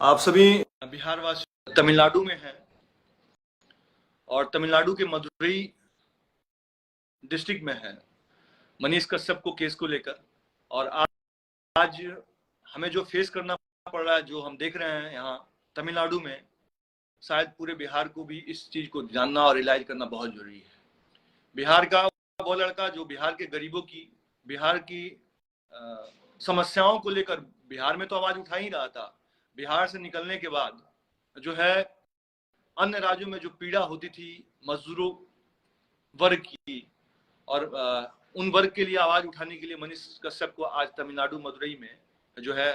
आप सभी बिहार वासी तमिलनाडु में हैं और तमिलनाडु के मदुरई डिस्ट्रिक्ट में है मनीष कश्यप को केस को लेकर। और आज हमें जो फेस करना पड़ रहा है, जो हम देख रहे हैं यहाँ तमिलनाडु में, शायद पूरे बिहार को भी इस चीज को जानना और रियलाइज करना बहुत जरूरी है। बिहार का वो लड़का जो बिहार के गरीबों की, बिहार की समस्याओं को लेकर बिहार में तो आवाज उठा ही रहा था। बिहार से निकलने के बाद जो है अन्य राज्यों में जो पीड़ा होती थी मजदूरों वर्ग की, और उन वर्ग के लिए आवाज उठाने के लिए मनीष कश्यप को आज तमिलनाडु मदुरई में जो है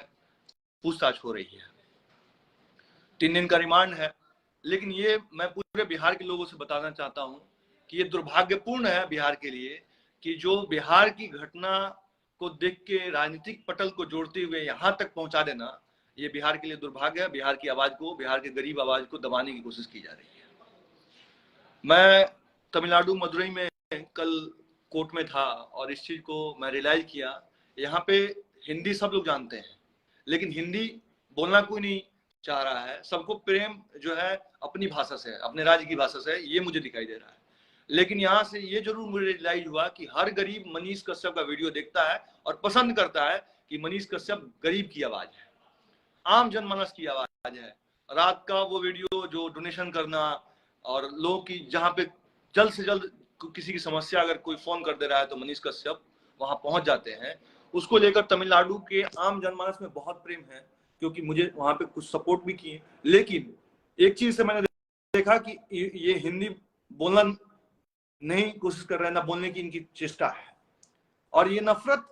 पूछताछ हो रही है। 3 दिन का रिमांड है। लेकिन ये मैं पूरे बिहार के लोगों से बताना चाहता हूं कि ये दुर्भाग्यपूर्ण है बिहार के लिए कि जो बिहार की घटना को देख के राजनीतिक पटल को जोड़ते हुए यहां तक पहुंचा देना, ये बिहार के लिए दुर्भाग्य है। बिहार की आवाज को, बिहार के गरीब आवाज को दबाने की कोशिश की जा रही है। मैं तमिलनाडु मदुरई में कल कोर्ट में था और इस चीज को मैं रियलाइज किया। यहाँ पे हिंदी सब लोग जानते हैं, लेकिन हिंदी बोलना कोई नहीं चाह रहा है। सबको प्रेम जो है अपनी भाषा से, अपने राज्य की भाषा से, ये मुझे दिखाई दे रहा है। लेकिन यहाँ से ये जरूर मुझे रियलाइज हुआ कि हर गरीब मनीष कश्यप का वीडियो देखता है और पसंद करता है कि मनीष कश्यप गरीब की आवाज है, आम जनमानस की आवाज है। रात का वो वीडियो जो डोनेशन करना और लोगों की, जहां पे जल्द से जल्द किसी की समस्या अगर कोई फोन कर दे रहा है तो मनीष कश्यप वहां पहुंच जाते हैं। उसको लेकर तमिलनाडु के आम जनमानस में बहुत प्रेम है, क्योंकि मुझे वहां पे कुछ सपोर्ट भी किए। लेकिन एक चीज से मैंने देखा कि ये हिंदी बोलना नहीं कोशिश कर रहे हैं, ना बोलने की इनकी चेष्टा है। और ये नफरत,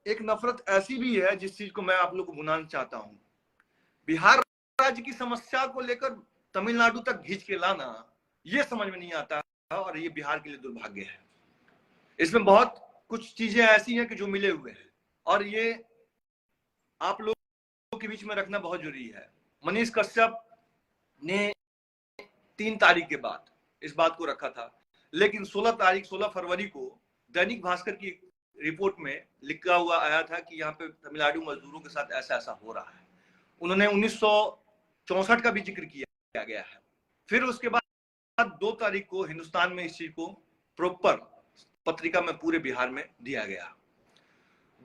एक नफरत ऐसी भी है जिस चीज को मैं आप लोग को बुलाना चाहता हूं। बिहार राज्य की समस्या को लेकर तमिलनाडु तक खींच के लाना, ये समझ में नहीं आता है और ये बिहार के लिए दुर्भाग्य है। इसमें बहुत कुछ चीजें ऐसी हैं कि जो मिले हुए हैं और ये आप लोगों के बीच में रखना बहुत जरूरी है। मनीष कश्यप ने 3 तारीख के बाद इस बात को रखा था, लेकिन 16 फरवरी को दैनिक भास्कर की रिपोर्ट में लिखा हुआ आया था कि यहाँ पे तमिलनाडु मजदूरों के साथ ऐसा ऐसा हो रहा है। उन्होंने 1964 का भी जिक्र किया गया है। फिर उसके बाद 2 तारीख को हिंदुस्तान में इस चीज को प्रॉपर पत्रिका में पूरे बिहार में दिया गया।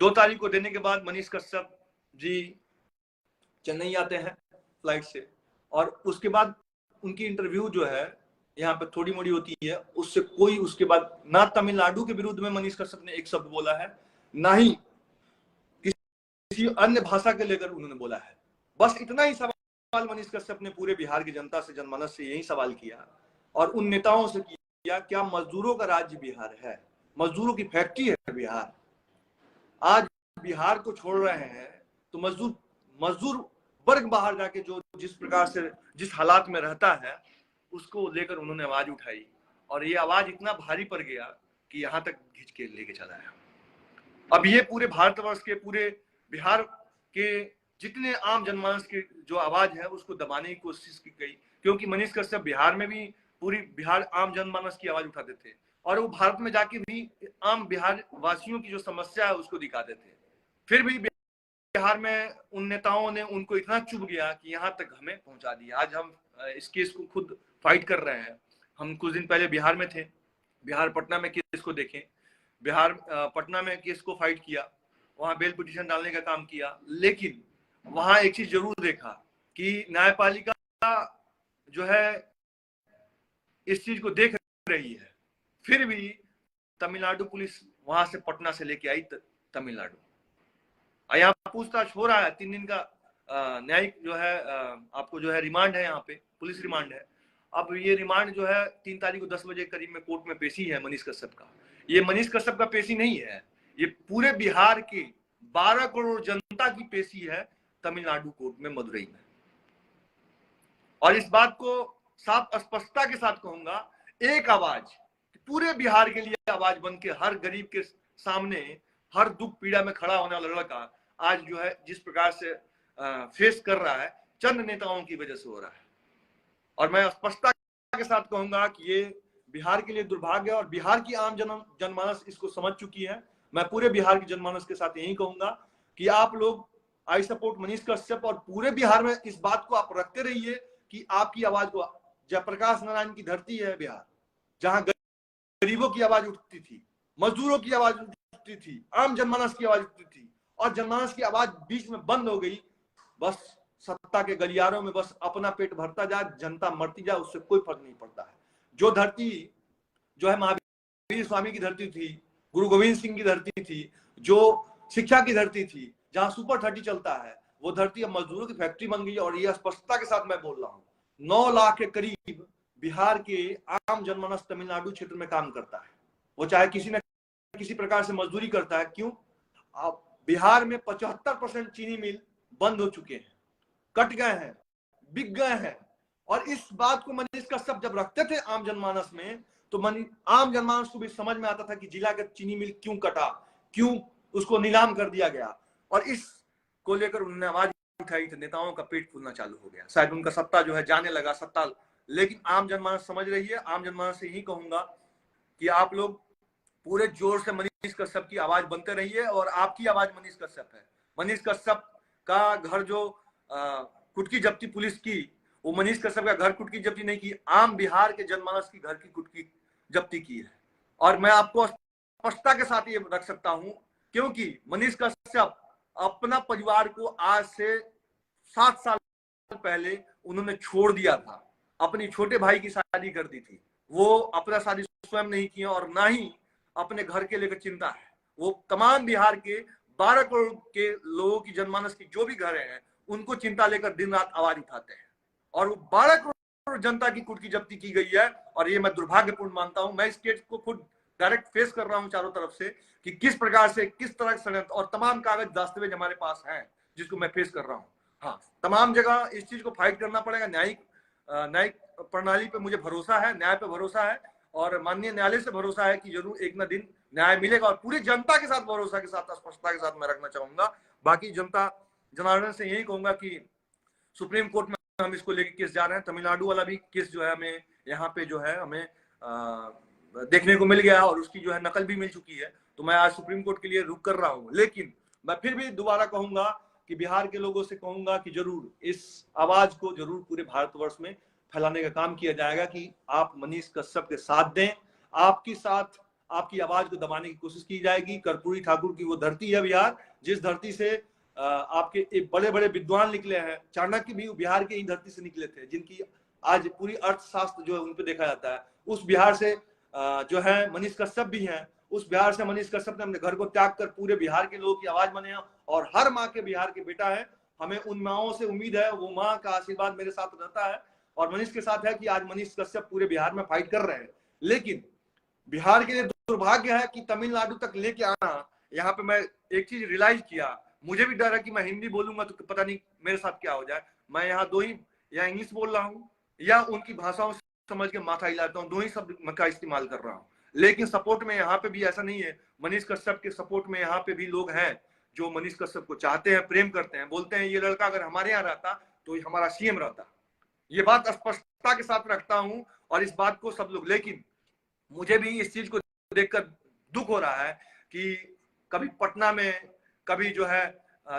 2 तारीख को देने के बाद मनीष कश्यप जी चेन्नई आते हैं फ्लाइट से, और उसके बाद उनकी इंटरव्यू जो है यहाँ पे थोड़ी मोड़ी होती है, उससे कोई उसके बाद ना तमिलनाडु के विरुद्ध में मनीष कश्यप ने एक शब्द बोला है, ना ही किसी अन्य भाषा के लेकर उन्होंने बोला है। बस इतना ही सवाल मनीष कश्यप ने पूरे बिहार की जनता से, जनमानस से यही सवाल किया और उन नेताओं से किया, क्या मजदूरों का राज्य बिहार है? मजदूरों की फैक्ट्री है बिहार? आज बिहार को छोड़ रहे हैं तो मजदूर वर्ग बाहर जाके जो जिस प्रकार से, जिस हालात में रहता है, उसको लेकर उन्होंने आवाज उठाई और ये आवाज इतना भारी पड़ गया कि यहाँ तक खींच के लेके चला है। अब ये पूरे भारतवर्ष के, पूरे बिहार के जितने आम जनमानस की जो आवाज है उसको दबाने की कोशिश की गई, क्योंकि मनीष कश्यप बिहार में भी पूरी बिहार आम जनमानस की आवाज उठाते थे और वो भारत में जाके भी आम बिहार वासियों की जो समस्या है उसको दिखाते थे। फिर भी बिहार में उन नेताओं ने उनको इतना चुभ गया कि यहाँ तक हमें पहुंचा दिया। आज हम इस केस को खुद फाइट कर रहे हैं। हम कुछ दिन पहले बिहार में थे, बिहार पटना में केस को देखें, बिहार पटना में केस को फाइट किया, वहां बेल पिटीशन डालने का काम किया। लेकिन वहां एक चीज जरूर देखा कि न्यायपालिका जो है इस चीज को देख रही है। फिर भी तमिलनाडु पुलिस वहां से पटना से लेके आई तमिलनाडु, यहाँ पूछताछ हो रहा है। 3 दिन का न्यायिक जो है आपको जो है रिमांड है, यहाँ पे पुलिस रिमांड है। अब ये रिमांड जो है 3 तारीख को 10 बजे करीब में कोर्ट में पेशी है मनीष कश्यप का। ये मनीष कश्यप का पेशी नहीं है, ये पूरे बिहार के 12 करोड़ जनता की पेशी है तमिलनाडु कोर्ट में, मदुरई में। और इस बात को साफ स्पष्टता के साथ कहूंगा, एक आवाज पूरे बिहार के लिए आवाज बन के हर गरीब के सामने, हर दुख पीड़ा में खड़ा होने वाला लड़का आज जो है जिस प्रकार से फेस कर रहा है, चंद नेताओं की वजह से हो रहा है। और मैं स्पष्टता के साथ कहूंगा कि ये बिहार के लिए दुर्भाग्य है और बिहार की आम जनमानस इसको समझ चुकी है। मैं पूरे बिहार की जनमानस के साथ यही कहूंगा कि आप लोग आई सपोर्ट मनीष कश्यप, और पूरे बिहार में इस बात को आप रखते रहिए कि आपकी आवाज को, जयप्रकाश नारायण की धरती है बिहार, जहां गरीबों की आवाज उठती थी, मजदूरों की आवाज उठती थी, आम जनमानस की आवाज उठती थी, और जनमानस की आवाज बीच में बंद हो गई। बस सत्ता के गलियारों में बस अपना पेट भरता जाए, जनता मरती जाए, उससे कोई फर्क नहीं पड़ता है। जो धरती जो है महावीर स्वामी की धरती थी, गुरु गोविंद सिंह की धरती थी, जो शिक्षा की धरती थी, जहां सुपर 30 चलता है, वो धरती अब मजदूरों की फैक्ट्री बन गई। और ये स्पष्टता के साथ मैं बोल रहा हूँ, 9 लाख के करीब बिहार के आम जनमानस तमिलनाडु क्षेत्र में काम करता है। वो चाहे किसी न किसी प्रकार से मजदूरी करता है। क्यों? अब बिहार में 75% चीनी मिल बंद हो चुके हैं, कट गए हैं, बिक गए हैं। और इस बात को मनीष कश्यप जब रखते थे आम जनमानस में, तो आम जनमानस को भी समझ में आता था कि जिला का चीनी मिल क्यों कटा, क्यों उसको नीलाम कर दिया गया। और इस को लेकर उन्होंने आवाज उठाई तो नेताओं का पेट फूलना चालू हो गया, शायद उनका सत्ता जो है जाने लगा सत्ता। लेकिन आम जनमानस समझ रही है। आम जनमानस से यही कहूंगा कि आप लोग पूरे जोर से मनीष कश्यप की आवाज बनते रहिए, और आपकी आवाज मनीष कश्यप है। मनीष कश्यप का घर जो कुटकी जब्ती पुलिस की, वो मनीष कश्यप का घर कुटकी जब्ती नहीं की, आम बिहार के जनमानस की घर की कुटकी जब्ती की है। और मैं आपको स्पष्टता के साथ ये रख सकता हूं, क्योंकि मनीष कश्यप अपना परिवार को आज से 7 साल पहले उन्होंने छोड़ दिया था। अपनी छोटे भाई की शादी कर दी थी, वो अपना शादी स्वयं नहीं किया, और ना ही अपने घर के लेकर चिंता है। वो तमाम बिहार के 12 करोड़ के लोगों की जनमानस की जो भी घर हैं, उनको चिंता लेकर दिन रात आवाज उठाते हैं। और वो 12 करोड़ जनता की कुटकी जब्ती की गई है, और ये मैं दुर्भाग्यपूर्ण मानता हूं। मैं इस केस को खुद डायरेक्ट फेस कर रहा हूं चारों तरफ से, कि किस प्रकार से, किस तरह से, और तमाम कागज दस्तावेज हमारे पास हैं जिसको मैं फेस कर रहा हूं। हाँ, तमाम जगह इस चीज को फाइट करना पड़ेगा। न्यायिक प्रणाली पे मुझे भरोसा है, न्याय पे भरोसा है, और माननीय न्यायालय से भरोसा है कि जरूर एक ना दिन न्याय मिलेगा। और पूरी जनता के साथ भरोसा के साथ, स्पष्टता के साथ मैं रखना चाहूंगा। बाकी जनता जनार्दन से यही कहूंगा कि सुप्रीम कोर्ट में हम इसको लेके केस जा रहे हैं। तमिलनाडु वाला भी केस जो है हमें यहाँ पे जो है हमें देखने को मिल गया, और उसकी जो है नकल भी मिल चुकी है। तो मैं आज सुप्रीम कोर्ट के लिए रुक कर रहा हूँ। लेकिन मैं फिर भी दोबारा कहूंगा कि बिहार के लोगों से कहूंगा कि जरूर इस आवाज को जरूर पूरे भारतवर्ष में फैलाने का काम किया जाएगा, कि आप मनीष कश्यप के साथ दें। आपकी साथ आपकी आवाज को दबाने की कोशिश की जाएगी। कर्पूरी ठाकुर की वो धरती है बिहार, जिस धरती से आपके बड़े बड़े विद्वान निकले हैं। चाणक्य भी बिहार के ही धरती से निकले थे, जिनकी आज पूरी अर्थशास्त्र जो है उन पर देखा जाता है। उस बिहार से जो है मनीष कश्यप भी हैं। उस बिहार से मनीष कश्यप ने अपने घर को त्याग कर पूरे बिहार के लोगों की आवाज बने, और हर माँ के बिहार के बेटा है। हमें उन माओं से उम्मीद है, वो माँ का आशीर्वाद मेरे साथ रहता है और मनीष के साथ है, कि आज मनीष कश्यप पूरे बिहार में फाइट कर रहे हैं। लेकिन बिहार के लिए दुर्भाग्य है कि तमिलनाडु तक लेके आना, यहाँ पे मैं एक चीज रियलाइज किया, मुझे भी डर है कि मैं हिंदी बोलूंगा तो पता नहीं मेरे साथ क्या हो जाए। मैं यहाँ दो ही, या इंग्लिश बोल रहा हूँ या उनकी भाषाओं समझ के माथा हिलाता हूँ, दो ही शब्द का इस्तेमाल कर रहा हूँ। लेकिन सपोर्ट में यहाँ पे भी ऐसा नहीं है। मनीष कश्यप के सपोर्ट में यहाँ पे भी लोग हैं जो मनीष कश्यप को चाहते हैं, प्रेम करते हैं, बोलते हैं ये लड़का अगर हमारे यहाँ रहता तो हमारा सीएम रहता। ये बात स्पष्टता के साथ रखता हूँ, और इस बात को सब लोग, लेकिन मुझे भी इस चीज को देखकर दुख हो रहा है कि कभी पटना में, कभी जो है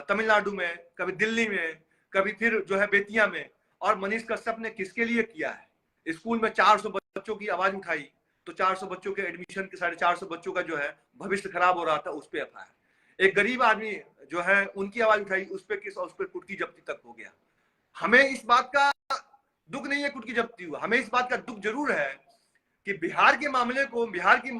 तमिलनाडु में, कभी दिल्ली में, कभी फिर जो है बेतिया में। और मनीष कश्यप ने किसके लिए किया है? स्कूल में 400 बच्चों की आवाज उठाई, तो 400 बच्चों के एडमिशन के 450 बच्चों का जो है भविष्य खराब हो रहा था, उस पर एफआईआर। एक गरीब आदमी जो है उनकी आवाज उठाई, उस पर केस और उस पर कुटकी जब्ती तक हो गया। हमें इस बात का दुख नहीं है कुटकी जब्ती हुआ, हमें इस बात का दुख जरूर है कि बिहार के मामले को, बिहार की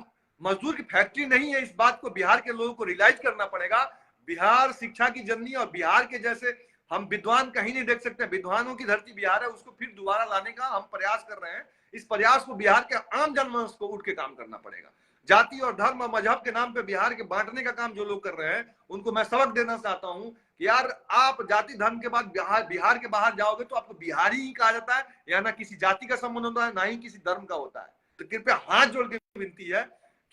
मजदूर की फैक्ट्री नहीं है, इस बात को बिहार के लोगों को रियलाइज करना पड़ेगा। बिहार शिक्षा की जननी, और बिहार के जैसे हम विद्वान कहीं नहीं देख सकते। विद्वानों की धरती बिहार है, उसको फिर दोबारा लाने का हम प्रयास कर रहे हैं। इस प्रयास को बिहार के आम जनमानस को उठ के काम करना पड़ेगा। जाति और धर्म और मजहब के नाम पे बिहार के बांटने का काम जो लोग कर रहे हैं, उनको मैं सबक देना चाहता हूं कि यार, आप जाति धर्म के बाद बिहार के बाहर जाओगे तो आपको बिहारी ही कहा जाता है, या ना किसी जाति का संबंध होता है, ना ही किसी धर्म का होता है। तो कृपया हाथ जोड़ के विनती है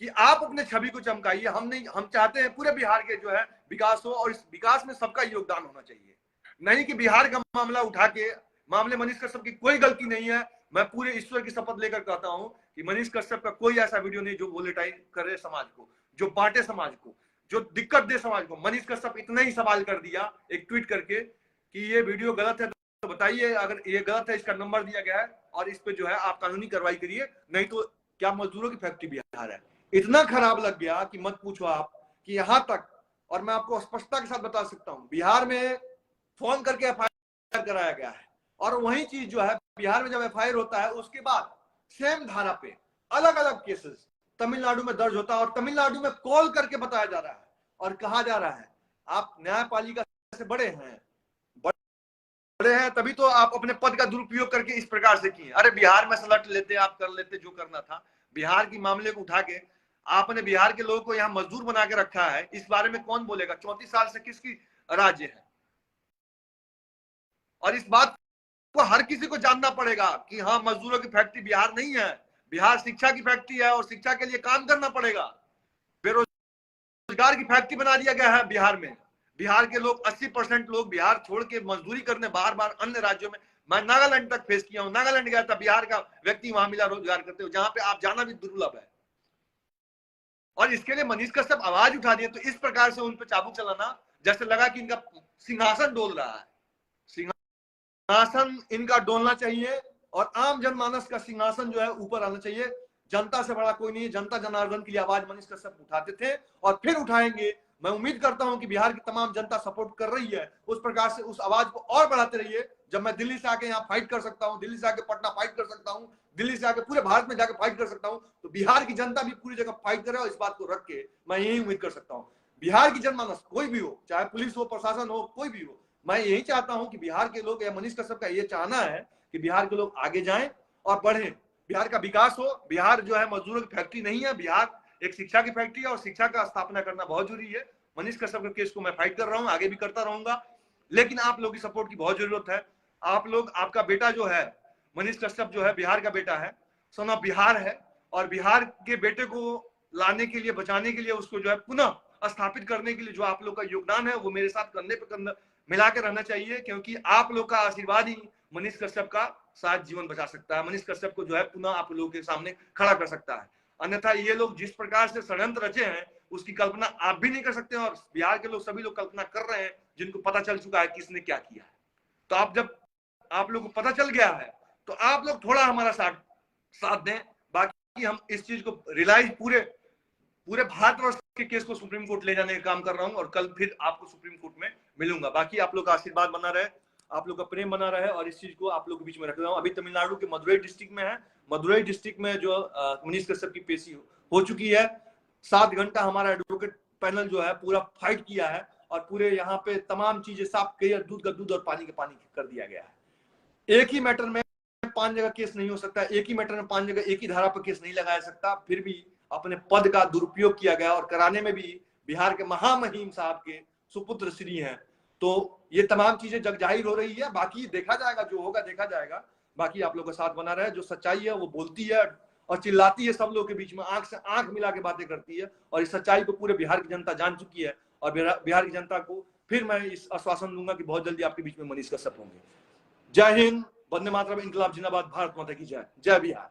कि आप अपने छवि को चमकाइए। हम चाहते हैं पूरे बिहार के जो है विकास हो, और इस विकास में सबका योगदान होना चाहिए। नहीं कि बिहार का मामला उठा के, मामले मनीष कश्यप की कोई गलती नहीं है। मैं पूरे ईश्वर की शपथ लेकर कहता हूं कि मनीष कश्यप का कोई ऐसा वीडियो नहीं जो वोलेटाइल करे समाज को, जो बांटे समाज को। जो दिक्कत दे समाज को। मनीष कश्यप इतना ही सवाल कर दिया एक ट्वीट करके कि ये वीडियो गलत है तो बताइए, अगर ये गलत है इसका नंबर दिया गया है और इस पे जो है आप कानूनी कार्रवाई करिए, नहीं तो क्या मजदूरों की फैक्ट्री बिहार है। इतना खराब लग गया कि मत पूछो आप, कि यहां तक, और मैं आपको स्पष्टता के साथ बता सकता हूं, बिहार में फोन करके एफआईआर कराया गया है, और वही चीज जो है बिहार में जब एफआईआर होता है उसके बाद सेम धारा पे अलग अलग केसेस तमिलनाडु में दर्ज होता है, और तमिलनाडु में कॉल करके बताया जा रहा है और कहा जा रहा है आप न्यायपालिका से बड़े हैं तभी तो आप अपने पद का दुरुपयोग करके इस प्रकार से किए। अरे बिहार में सलट लेते, आप कर लेते जो करना था। बिहार की मामले को उठा के आपने बिहार के लोगों को यहाँ मजदूर बना के रखा है, इस बारे में कौन बोलेगा? 34 साल से किसकी राज्य है? और इस बात को हर किसी को जानना पड़ेगा कि हाँ, मजदूरों की फैक्ट्री बिहार नहीं है, बिहार शिक्षा की फैक्ट्री है और शिक्षा के लिए काम करना पड़ेगा। बेरोजगार की फैक्ट्री बना दिया गया है बिहार में। बिहार के लोग 80% लोग बिहार छोड़ के मजदूरी करने बार बार अन्य राज्यों में, मैं नागालैंड तक फेस किया हूं, नागालैंड गया था, बिहार का व्यक्ति वहां मिला रोजगार करते हुए, जहां पे आप जाना भी दुर्लभ है। और इसके लिए मनीष कश्यप आवाज उठा दिए, तो इस प्रकार से उन पर चाबुक चलाना, जैसे लगा कि इनका सिंहासन डोल रहा है। सिंहासन इनका डोलना चाहिए और आम जनमानस का सिंहासन जो है ऊपर आना चाहिए। जनता से बड़ा कोई नहीं है। जनता जनार्दन के लिए आवाज मनीष कश्यप उठाते थे और फिर उठाएंगे। मैं उम्मीद करता हूं कि बिहार की तमाम जनता सपोर्ट कर रही है, उस प्रकार से उस आवाज को और बढ़ाते रहिए। जब मैं दिल्ली से आके यहाँ फाइट कर सकता हूँ, दिल्ली से आके पटना फाइट कर सकता हूँ, दिल्ली से आके पूरे भारत में जाकर फाइट कर सकता हूँ, तो बिहार की जनता भी पूरी जगह फाइट करे। और इस बात को रख के मैं यही उम्मीद कर सकता हूँ, बिहार की जनमानस कोई भी हो, चाहे पुलिस हो, प्रशासन हो, कोई भी हो, मैं यही चाहता हूं कि बिहार के लोग, या मनीष कश्यप का ये चाहना है कि बिहार के लोग आगे जाएं और बढ़ें, बिहार का विकास हो। बिहार जो है मजदूरों की फैक्ट्री नहीं है, बिहार एक शिक्षा की फैक्ट्री है और शिक्षा का स्थापना करना बहुत जरूरी है। मनीष कश्यप के केस को मैं फाइट कर रहा हूं, आगे भी करता रहूंगा, लेकिन आप लोगों की सपोर्ट की बहुत जरूरत है। आप लोग, आपका बेटा जो है मनीष कश्यप जो है बिहार का बेटा है, सन ऑफ बिहार है, और बिहार के बेटे को लाने के लिए, बचाने के लिए, उसको जो है पुनः स्थापित करने के लिए जो आप लोग का योगदान है वो मेरे साथ कंधे पे कंधा मिला के रहना चाहिए, क्योंकि आप लोग का आशीर्वाद ही मनीष कश्यप का साथ जीवन बचा सकता है, मनीष कश्यप को जो है पुनः आप लोगों के सामने खड़ा कर सकता है। अन्यथा ये लोग जिस प्रकार से षड्यंत्र रचे हैं उसकी कल्पना आप भी नहीं कर सकते, और बिहार के लोग सभी लोग कल्पना कर रहे हैं जिनको पता चल चुका है किसने क्या किया है। तो आप, जब आप लोग को पता चल गया है तो आप लोग थोड़ा हमारा साथ दें। बाकी हम इस चीज को रियलाइज पूरे भारतवर्ष के केस को सुप्रीम कोर्ट ले जाने का काम कर रहा हूं, और कल फिर आपको सुप्रीम कोर्ट में मिलूंगा। बाकी आप लोग का आशीर्वाद बना रहे, आप लोग का प्रेम बना रहे, और इस चीज को आप लोग के बीच में रख रहा हूं। अभी तमिलनाडु के मदुरई डिस्ट्रिक्ट में है, मदुरई डिस्ट्रिक्ट में जो मनीष कश्यप की पेशी हो चुकी है। 7 घंटा हमारा एडवोकेट पैनल जो है पूरा फाइट किया है, और पूरे यहाँ पे तमाम चीजें साफ क्लियर, दूध का दूध और पानी का पानी कर दिया गया है। एक ही मैटर में 5 जगह केस नहीं हो सकता, एक ही मैटर में 5 जगह एक ही धारा पर केस नहीं लगाया सकता। फिर भी अपने पद का दुरुपयोग किया गया, और कराने में भी बिहार के महामहिम साहब के सुपुत्र श्री हैं। तो ये तमाम चीजें जग जाहिर हो रही है। बाकी देखा जाएगा, जो होगा देखा जाएगा। बाकी आप लोग का साथ बना रहे, जो सच्चाई है वो बोलती है और चिल्लाती है सब लोग के बीच में, आंख से आंख मिला के बातें करती है, और इस सच्चाई को पूरे बिहार की जनता जान चुकी है। और बिहार की जनता को फिर मैं इस आश्वासन दूंगा कि बहुत जल्दी आपके बीच में मनीष कश्यप होंगे। जय हिंद, वंदे मातरम, इंकलाब जिंदाबाद, भारत माता की जय। जय बिहार।